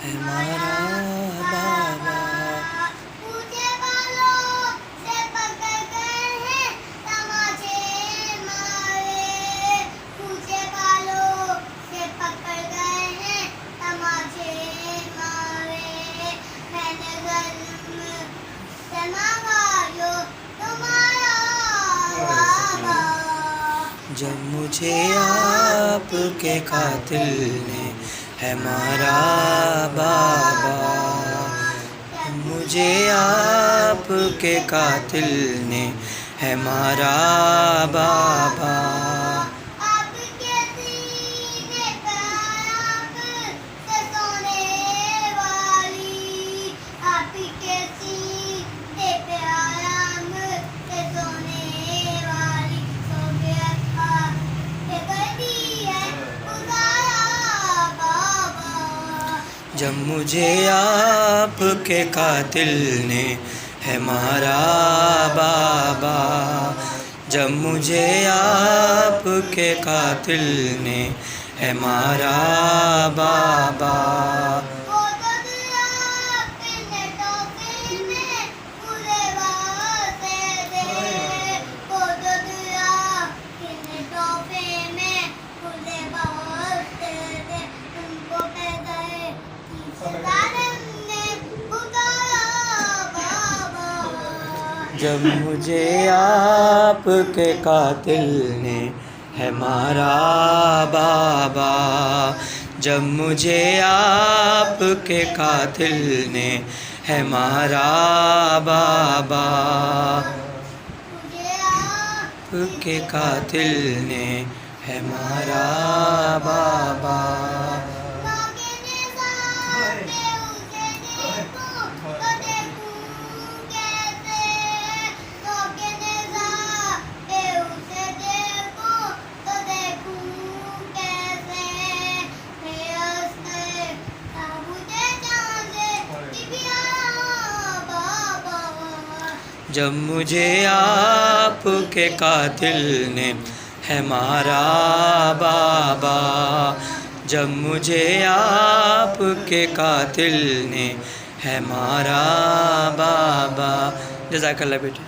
है हमारा बाबा। पूछे वालों से पकड़ गए हैं तमाचे मारे। पूछे वालों से पकड़ गए हैं तमाचे मारे। मैंने जन्म से मांगा जो तुम्हारा बाबा। जब मुझे आपके कातिल ने है मारा बाबा। मुझे आपके कातिल ने है मारा बाबा। आपके सीने पे आग से सोने वाली। आपके सीने पे आग से सोने वाली। सो गया के कर दी है गुजारा बाबा। जब मुझे आपके कातिल ने है मारा बाबा। जब मुझे आपके कातिल ने है मारा बाबा। वो तो दिया अपने टोपे में पूरे वास्ते दे। वो तो दिया अपने टोपे में पूरे वास्ते दे। तुमको पैदा है किसी ने पुकारा बाबा। जब मुझे आपके कातिल ने है मारा बाबा। जब मुझे आपके कातिल ने है मारा बाबा। मुझे आपके कातिल ने है मारा बाबा। मौके ने साथे उसे देखूं तो देखूं कैसे। मौके ने साथे उसे देखूं तो देखूं कैसे। मेरे हंसते मुझे चांदे की प्यारा बाबा। जब मुझे आपके कातिल ने है मारा बाबा। जब मुझे आपके कातिल ने है मारा बाबा। जज़ाकल्लाह बेटे।